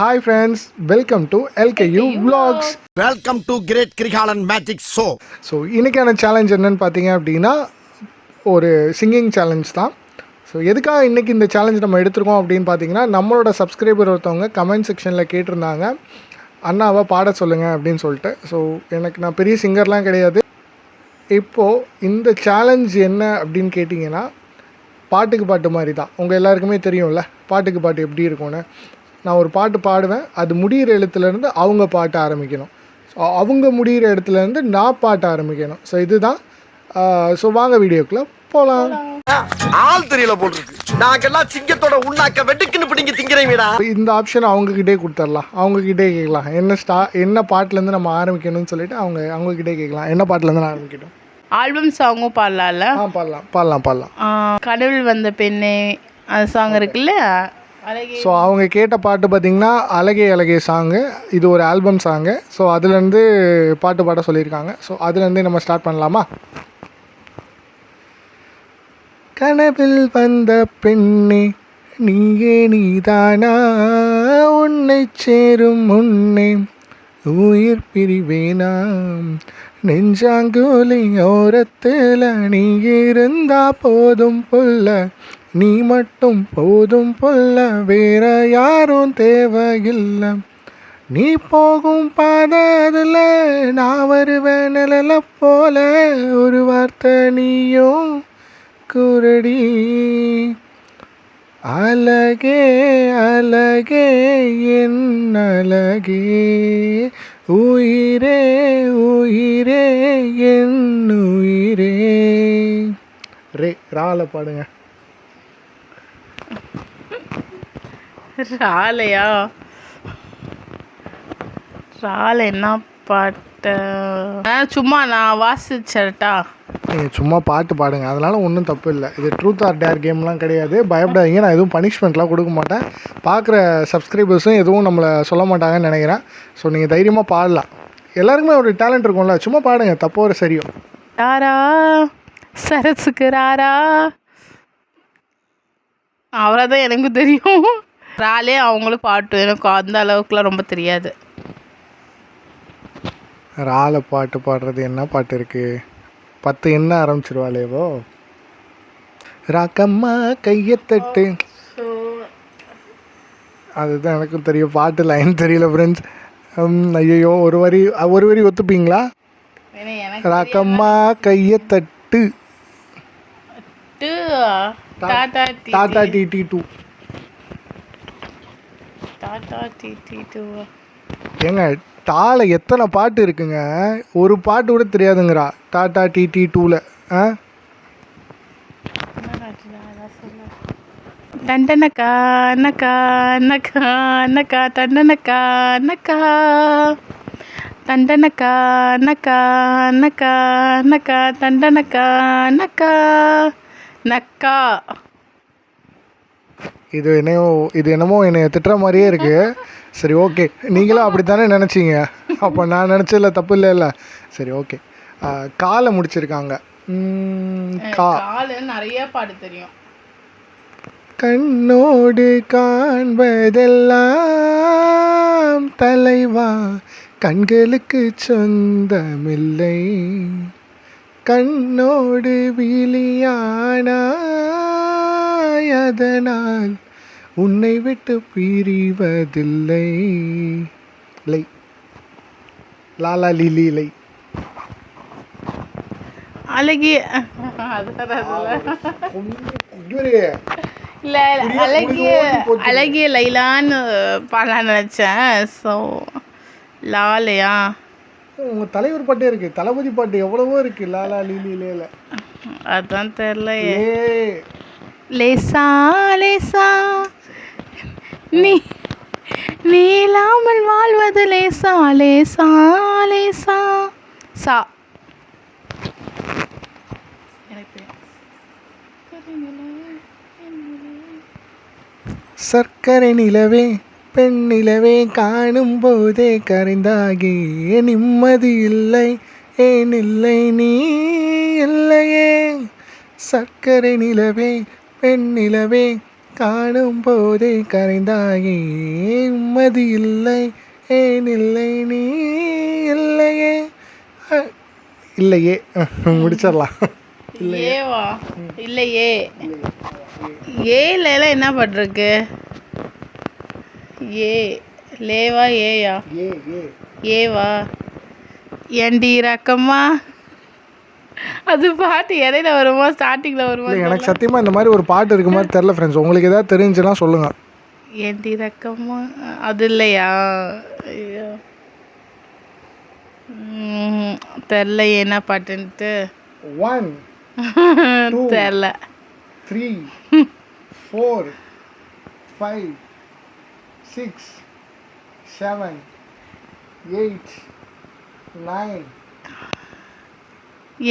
Hi friends, welcome to LKU Vlogs. Welcome to Great Krigalan Magic Show. So இன்றைக்கான challenge என்னென்னு பார்த்தீங்க அப்படின்னா ஒரு சிங்கிங் சேலஞ்ச் தான். ஸோ எதுக்காக இன்றைக்கி இந்த சேலஞ்ச் நம்ம எடுத்துருக்கோம் அப்படின்னு பார்த்தீங்கன்னா, நம்மளோட சப்ஸ்கிரைபர் ஒருத்தவங்க கமெண்ட் செக்ஷனில் கேட்டிருந்தாங்க, அண்ணாவை பாட சொல்லுங்கள் அப்படின்னு சொல்லிட்டு. ஸோ நான் பெரிய சிங்கர்லாம் கிடையாது. இப்போது இந்த சேலஞ்ச் என்ன அப்படின்னு கேட்டிங்கன்னா, பாட்டுக்கு பாட்டு மாதிரி தான். உங்கள் எல்லாருக்குமே தெரியும்ல பாட்டுக்கு பாட்டு எப்படி இருக்கும்னு. நான் ஒரு பாட்டு பாடுவேன், அது முடிகிற எழுத்துலேருந்து அவங்க பாட்ட ஆரம்பிக்கணும். ஸோ அவங்க முடிகிற இடத்துலேருந்து நான் பாட்ட ஆரம்பிக்கணும். ஸோ இதுதான். ஸோ வாங்க வீடியோக்குள்ளே போகலாம். ஆள் தெரியல போட்டுருக்கு, நாங்கெல்லாம் சிங்கத்தோட உண்ணாக்க வெட்டுக்குன்னு பிடிங்க திங்கிறீங்கடா. இந்த ஆப்ஷன் அவங்கக்கிட்டே கொடுத்துடலாம், அவங்கக்கிட்டே கேட்கலாம் என்ன பாட்டிலேருந்து நம்ம ஆரம்பிக்கணும்னு சொல்லிட்டு அவங்கக்கிட்டே கேட்கலாம். என்ன பாட்டிலேருந்து நான் ஆரம்பிக்கட்டும்? ஆல்பம் சாங்கும் பாடலாம்ல? பாடலாம். கடவுள் வந்த பெண்ணே அந்த சாங் இருக்குல்ல. ஸோ அவங்க கேட்ட பாட்டு பார்த்திங்கன்னா அழகே அழகே சாங்கு. இது ஒரு ஆல்பம் சாங்கு. ஸோ அதுலேருந்து பாட்டு பாட சொல்லியிருக்காங்க. ஸோ அதுலேருந்து நம்ம ஸ்டார்ட் பண்ணலாமா? கனவில் வந்த பெண்ணே நீயே நீதானா, உன்னை சேரும் முன்னே உயிர் பிரிவேனாம், நெஞ்சாங்குலி ஓரத்தில் நீ இருந்தா போதும் புல்ல, நீ மட்டும் போதும் புல்ல, வேற யாரும் தேவையில்லை, நீ போகும் பாதையில் நான் வருவேன் நிழல போல, ஒரு வார்த்தை நீயும் குரடி, அழகே அழகே என் அழகே, உயிரே உயிரே என் உயிரே. ரால பாடுங்க. ராலையா? ரால என்ன பாட்டு? சும்மா நான் வாசிச்சட்டா? நீங்கள் சும்மா பாட்டு பாடுங்க, அதனால் ஒன்றும் தப்பு இல்லை. இது ட்ரூத் ஆர் டேர் கேம்லாம் கிடையாது, பயப்படாதீங்க. நான் எதுவும் பனிஷ்மெண்ட்லாம் கொடுக்க மாட்டேன். பார்க்குற சப்ஸ்கிரைபர்ஸும் எதுவும் நம்மளை சொல்ல மாட்டாங்கன்னு நினைக்கிறேன். ஸோ நீங்கள் தைரியமாக பாடலாம். எல்லாருக்குமே ஒரு டேலண்ட் இருக்கும்ல, சும்மா பாடுங்க, தப்போ ஒரு சரியோ. ராரா சரசுக்கு ராரா, அவ்வளோதான் எனக்கு தெரியும். ராலே அவங்களும் பாட்டு, எனக்கு அந்த அளவுக்குலாம் ரொம்ப தெரியாது. ரால பாட்டு பாடுறது என்ன பாட்டு இருக்குது? 10 என்ன ஆரம்பிச்சிருவாளேவோ. ராக்கம்மா கையத்தட்டு, அதுதான் எனக்கும் தெரியும். பாட்டு லைன் தெரியல ஃப்ரெண்ட்ஸ். ஐயோ, ஒரு வரி ஒத்துப்பீங்களா? ராக்கம்மா கையத்தட்டு, டாடா டிடி 2. ஏங்க டால எத்தனை பாட்டு இருக்குங்க, ஒரு பாட்டு கூட தெரியாதுங்கிறா டாடா டிடி 2ல. டண்டனக்கா நக்கா நக்கா நக்கா டண்டனக்கா நக்கா, டண்டனக்கா நக்கா நக்கா நக்கா டண்டனக்கா நக்கா நக்கா. இது என்னமோ என்னை திட்டுற மாதிரியே இருக்குது. சரி, ஓகே, நீங்களும் அப்படி தானே நினச்சிங்க, அப்போ நான் நினச்சதில்ல, தப்பு இல்லைல்ல. சரி, ஓகே. காலை முடிச்சிருக்காங்க. நிறைய பாட்டு தெரியும். கண்ணோடு காண்பதெல்லாம் தலைவா, கண்களுக்கு சொந்தமில்லை, கண்ணோடு விழியானாய், அதனால் உன்னை விட்டு பிரிவதில்லை. லை லாலா லீலி லை அழகிய இல்லை, அழகிய லைலான்னு பாடலான்னு நினச்சேன். ஸோ லாலையா? உங்கள் தலைவர் பாட்டே இருக்குது, தளபதி பாட்டு எவ்வளவோ இருக்குது. லாலா லீலி லேல, அதான் தெரில. லேசா லேசா நீ இல்லாமல் வாழ்வது லேசா லேசா லேசா சா. சர்க்கரை நிலவே பெண் நிலவே, காணும் போதே கரைந்தாகி நிம்மதி இல்லை, ஏன் இல்லை நீ இல்லையே. சர்க்கரை நிலவே பெண் நிலவே, காணும் போதே கரைந்தாயே உம்மதி இல்லை ஏன் இல்லை நீ இல்லையே இல்லையே முடிச்சிடலாம். ஏவா இல்லையே ஏல எல்லாம் என்ன பண்ணுருக்கு? ஏ லேவா ஏயா? ஏ ஏ ஏவா ஏண்டி ரக்கம்மா? அது பாட்டு இடையில வருமா ஸ்டார்டிங்கில் வருமா? இல்லை எனக்கு சத்தியமாக இந்த மாதிரி ஒரு பாட்டு இருக்க மாதிரி தெரில ஃப்ரெண்ட்ஸ். உங்களுக்கு எதாவது தெரிஞ்சுன்னா சொல்லுங்கள். ஏண்டி ரக்கம்மா அது இல்லையா? ஐயோ தெரில என்ன பாட்டுன்ட்டு. 1 2 தெரில. 3 4 5 6 7 8 9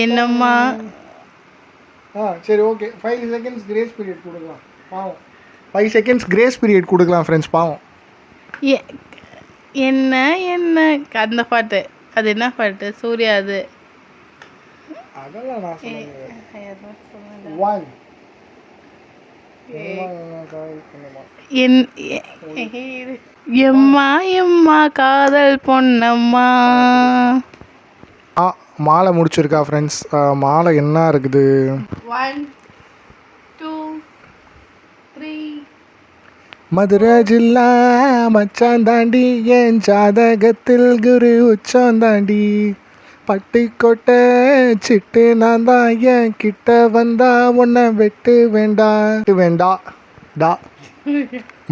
என்னம்மா? சரி ஓகே 5 செகண்ட்ஸ் கிரேஸ் பீரியட் கொடுக்கலாம் பாவம். 5 செகண்ட்ஸ் கிரேஸ் பீரியட் கொடுக்கலாம் ஃப்ரெண்ட்ஸ் பாவம். என்ன என்ன அந்த பாட்டு அது என்ன பாட்டு? சூர்யா அது. அதெல்லாம் நான் சொல்லுங்க. 1 எம்மா எம்மா காதல் பொன்னம்மா. மாலை முடிச்சிருக்கா ஃப்ரெண்ட்ஸ். மாலை என்ன இருக்குது? 1 2 3 மதுரை ஜில்லா மச்சான் தாண்டி என் ஜாதகத்தில் குரு உச்சம் தாண்டி பட்டுக்கோட்டை சிட்டு நான் தான் என் கிட்ட வந்தா உன்னை வெட்டு வேண்டா டா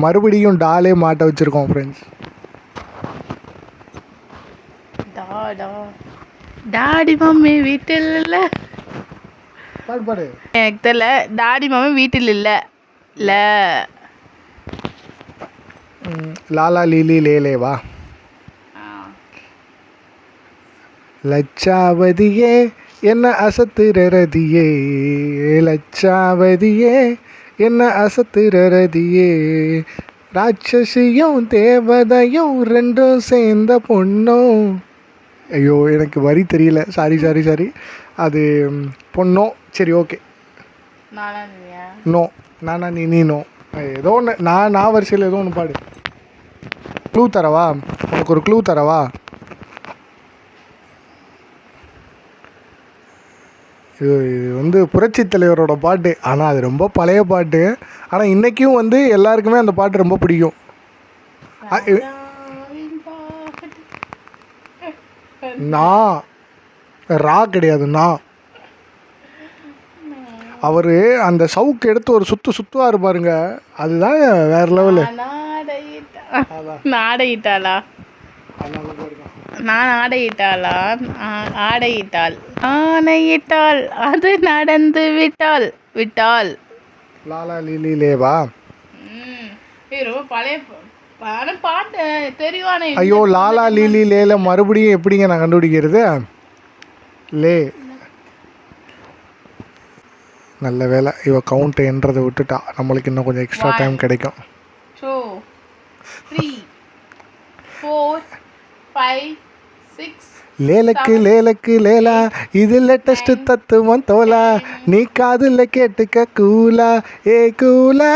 மறுபடியும் டாலே மாட்ட வச்சுருக்கோம் ஃப்ரெண்ட்ஸ். டாடி மம்மி வீட்டில் இல்லை. பாடு எனக்கு தெரியல. டாடி மம்மி வீட்டில் இல்லை இல்லை. லாலா லீலி லேலேவா? லட்சாவதியே என்ன அசத்துறதியே லட்சாவதியே என்ன அசத்துறதியே ராட்சசியும் தேவதையும் ரெண்டும் சேர்ந்த பொண்ணும். ஐயோ எனக்கு வரி தெரியல. சாரி அது பொண்ணோ. சரி ஓகே. நோ நானா நீ நோ ஏதோ ஒன்று நான் வரிசையில் ஏதோ ஒன்று பாடு. க்ளூ தரவா? உனக்கு ஒரு க்ளூ தரவா? இது வந்து புரட்சி தலைவரோட பாட்டு. ஆனால் அது ரொம்ப பழைய பாட்டு. ஆனால் இன்றைக்கும் வந்து எல்லாருக்குமே அந்த பாட்டு ரொம்ப பிடிக்கும். நான் ரா கிடையாது நான். அவர் அந்த சவுக்கு எடுத்து ஒரு சுற்றுவார் பாருங்க, அதுதான் வேற லெவலு. ஆடையிட்டாளா? நான் ஆடையிட்டாளா? ஆடையிட்டாள் ஆணையிட்டாள் அது நடந்து விட்டாள். லாலா லீலி லேவா? ரொம்ப பழைய பாட்டு தெரியும். ஐயோ லாலா லீலி லேல மறுபடியும் எப்படிங்க நான் கண்டுபிடிக்கிறது? லே நல்ல வேலை இவ கவுண்ட் என்றதை விட்டுட்டா. நம்மளுக்கு இன்னும் கொஞ்சம் எக்ஸ்ட்ரா டைம் கிடைக்கும். 2 3 4 5 6 லேலக்கு லேலா இது லேட்டஸ்ட் தத்துவம் தோலா நீ காதுல கேட்டுக்க கூலா ஏ கூலா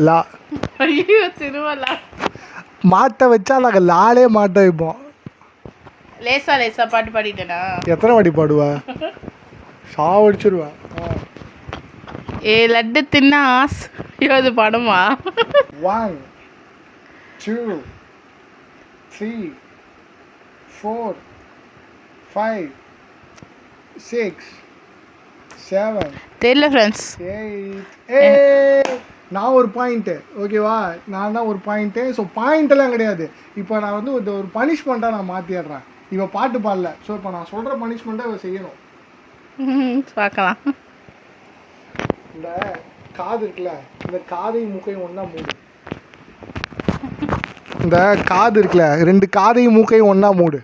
லா. ஐயோ திருவள்ளா மாட்ட வச்சா நாங்கள் லாலே மாட்ட வைப்போம். லேசா பாட்டு பாடிட்டேனா? எத்தனை வாட்டி பாடுவா? சாவடிச்சிருவா. லட்டு தின்ன ஆசை அது படமா? 1 2 3 4 5 6 7 தெரியல ஃப்ரெண்ட்ஸ். 8 நான் ஒரு பாயிண்ட்டு ஓகேவா? நான் தான் ஒரு பாயிண்ட்டு. ஸோ பாயிண்ட்டெல்லாம் கிடையாது. இப்போ நான் வந்து ஒரு பனிஷ்மெண்ட்டாக நான் மாற்றிடுறேன். இவ பாட்டு பாடல. ஸோ இப்போ நான் சொல்கிற பனிஷ்மெண்ட்டை இவ செய்யணும். பார்க்கலாம். இந்த காது இருக்குல்ல, இந்த காதையும் மூக்கையும் ஒன்றா மூடு. இந்த காது இருக்குல்ல, 2 காதையும் மூக்கையும் ஒன்றா மூடு.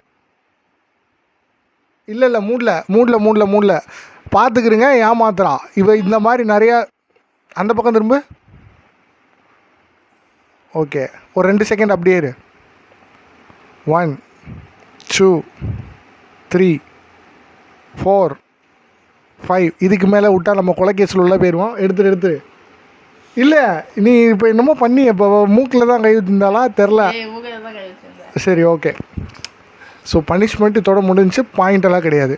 இல்லை மூடல பார்த்துக்கிறங்க. ஏமாத்துறா இவ. இந்த மாதிரி நிறையா. அந்த பக்கம் திரும்ப. ஓகே ஒரு 2 செகண்ட் அப்படியே இரு. 1 2 3 4 5 இதுக்கு மேலே விட்டா நம்ம கொலைகேஸில் உள்ள போயிடுவோம். எடுத்துரு இல்லை நீ இப்போ என்னமோ பண்ணி இப்போ மூக்கில் தான் கை இருந்தாலா தெரில. சரி ஓகே. ஸோ பனிஷ்மெண்ட் இதோட முடிஞ்சு, பாயிண்டெல்லாம் கிடையாது.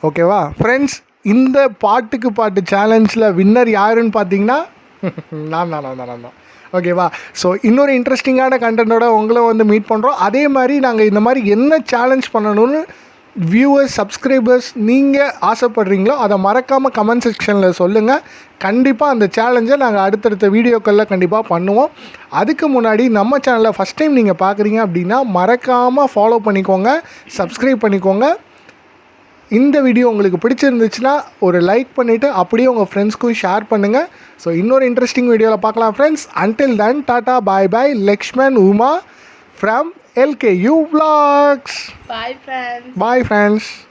ஓகேவா ஃப்ரெண்ட்ஸ்? இந்த பாட்டுக்கு பாட்டு சேலஞ்சில் வின்னர் யாருன்னு பார்த்தீங்கன்னா நான் தான். ஓகேவா? ஸோ இன்னொரு இன்ட்ரெஸ்டிங்கான கண்டென்ட்டோட உங்களை வந்து மீட் பண்ணுறோம். அதே மாதிரி நாங்கள் இந்த மாதிரி என்ன சேலஞ்ச் பண்ணணும்னு வியூவர்ஸ், சப்ஸ்கிரைபர்ஸ் நீங்கள் ஆசைப்படுறீங்களோ அதை மறக்காமல் கமெண்ட் செக்ஷனில் சொல்லுங்கள். கண்டிப்பாக அந்த சேலஞ்சை நாங்கள் அடுத்தடுத்த வீடியோக்களில் கண்டிப்பாக பண்ணுவோம். அதுக்கு முன்னாடி நம்ம சேனலை ஃபஸ்ட் டைம் நீங்கள் பார்க்குறீங்க அப்படின்னா மறக்காமல் ஃபாலோ பண்ணிக்கோங்க, சப்ஸ்கிரைப் பண்ணிக்கோங்க. இந்த வீடியோ உங்களுக்கு பிடிச்சிருந்துச்சுன்னா ஒரு லைக் பண்ணிவிட்டு அப்படியே உங்கள் ஃப்ரெண்ட்ஸ்க்கும் ஷேர் பண்ணுங்கள். ஸோ இன்னொரு இன்ட்ரெஸ்டிங் வீடியோவில் பார்க்கலாம் friends. Until then tata bye bye. Lakshman Uma from LKU Vlogs. Bye friends. Bye friends.